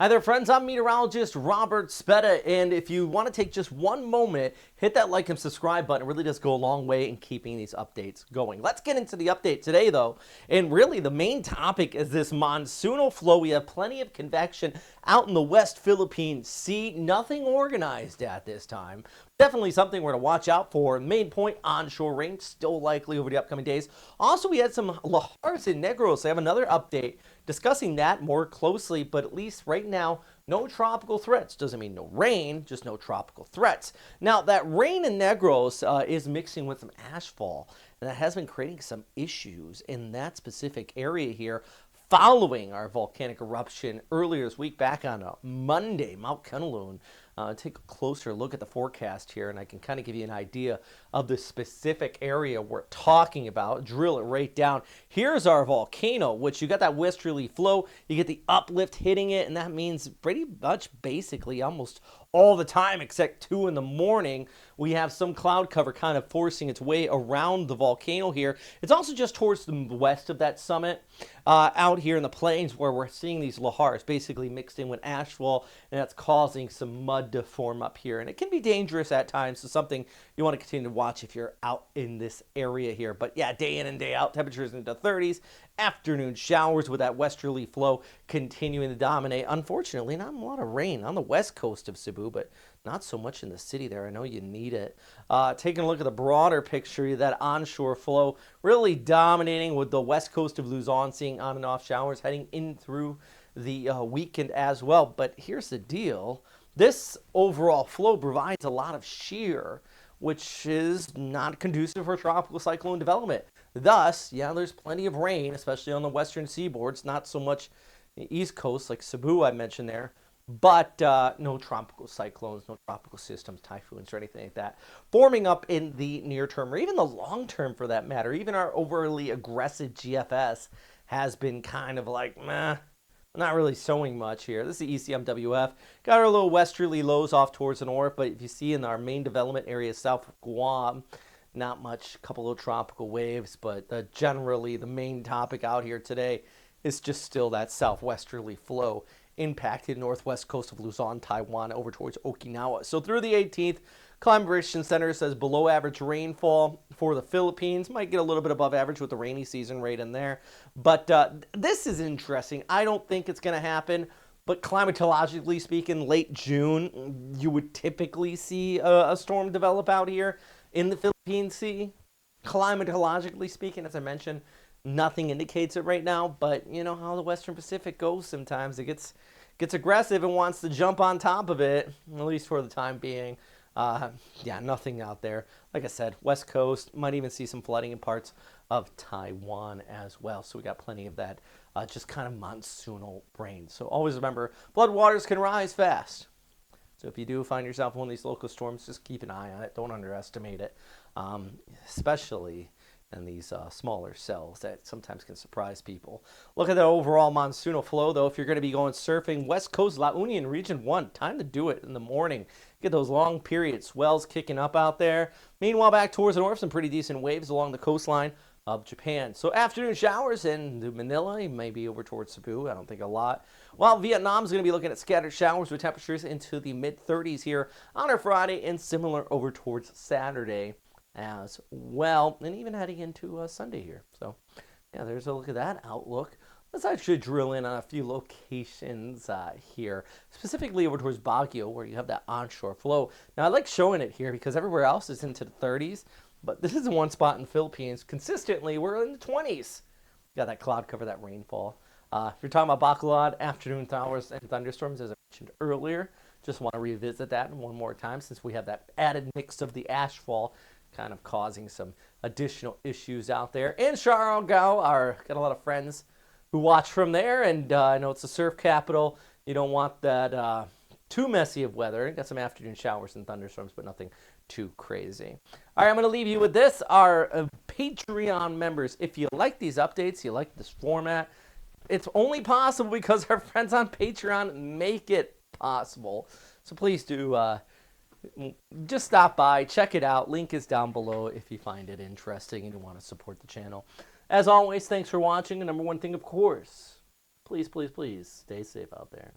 Hi there, friends. I'm meteorologist Robert Speta, and if you want to take just one moment, hit that like and subscribe button. It really does go a long way in keeping these updates going. Let's get into the update today, though, and really the main topic is this monsoonal flow. We have plenty of convection out in the West Philippine Sea. Nothing organized at this time. Definitely something we're to watch out for. Main point, onshore rain, still likely over the upcoming days. Also, we had some lahars and negros. I have another update discussing that more closely, but at least right now, no tropical threats. Doesn't mean no rain, just no tropical threats. Now, that rain in Negros is mixing with some ashfall, and that has been creating some issues in that specific area here following our volcanic eruption earlier this week back on a Monday, Mount Kenalun. Take a closer look at the forecast here, and I can kind of give you an idea of the specific area we're talking about. Drill it right down. Here's our volcano, which you got that westerly flow. You get the uplift hitting it, and that means pretty much basically almost all the time except 2 in the morning. We have some cloud cover kind of forcing its way around the volcano here. It's also just towards the west of that summit, out here in the plains where we're seeing these lahars basically mixed in with ashfall, and that's causing some mud to form up here. And it can be dangerous at times, so something you want to continue to watch if you're out in this area here. But yeah, day in and day out, temperatures into the 30s. Afternoon showers with that westerly flow continuing to dominate. Unfortunately, not a lot of rain on the west coast of Cebu, but not so much in the city there. I know you need it. Taking a look at the broader picture, that onshore flow really dominating with the west coast of Luzon seeing on and off showers heading in through the weekend as well. But here's the deal. This overall flow provides a lot of shear, which is not conducive for tropical cyclone development. Thus, yeah, there's plenty of rain, especially on the western seaboards, not so much the east coast like Cebu I mentioned there, but no tropical cyclones, no tropical systems, typhoons, or anything like that forming up in the near term, or even the long term for that matter. Even our overly aggressive GFS has been kind of like, meh, not really showing much here. This is the ECMWF. Got our little westerly lows off towards the north, but if you see in our main development area south of Guam, not much, a couple of tropical waves, but generally the main topic out here today is just still that southwesterly flow impacted northwest coast of Luzon, Taiwan, over towards Okinawa. So through the 18th, Climate Prediction Center says below average rainfall for the Philippines. Might get a little bit above average with the rainy season right in there. But this is interesting. I don't think it's going to happen. But climatologically speaking, late June, you would typically see a storm develop out here in the Philippine Sea. Climatologically speaking, as I mentioned, nothing indicates it right now, but you know how the Western Pacific goes sometimes. It gets aggressive and wants to jump on top of it, at least for the time being. Yeah, nothing out there. Like I said, West Coast, might even see some flooding in parts of Taiwan as well. So we got plenty of that just kind of monsoonal rain. So always remember, floodwaters can rise fast. So if you do find yourself in one of these local storms, just keep an eye on it. Don't underestimate it, especially in these smaller cells that sometimes can surprise people. Look at the overall monsoonal flow, though. If you're going to be going surfing, West Coast, La Union, Region 1, time to do it in the morning. Get those long period swells kicking up out there. Meanwhile, back towards the north, some pretty decent waves along the coastline of Japan. So afternoon showers in Manila, maybe over towards Cebu. I don't think a lot. While Vietnam's going to be looking at scattered showers with temperatures into the mid-30s here on our Friday, and similar over towards Saturday as well, and even heading into Sunday here. So yeah, there's a look at that outlook. Let's actually drill in on a few locations here, specifically over towards Baguio, where you have that onshore flow. Now I like showing it here because everywhere else is into the 30s, but this is the one spot in the Philippines consistently we're in the 20s. Got that cloud cover, that rainfall. If you're talking about Bacolod, afternoon showers and thunderstorms, as I mentioned earlier, just want to revisit that one more time since we have that added mix of the ashfall kind of causing some additional issues out there. And Siargao, got a lot of friends who watch from there, and I know it's the surf capital. You don't want that too messy of weather. Got some afternoon showers and thunderstorms, but nothing too crazy. All right, I'm going to leave you with this. Our Patreon members, if you like these updates, you like this format, it's only possible because our friends on Patreon make it possible. So please do just stop by, check it out. Link is down below if you find it interesting and you want to support the channel. As always, thanks for watching. And number one thing, of course, please, please, please stay safe out there.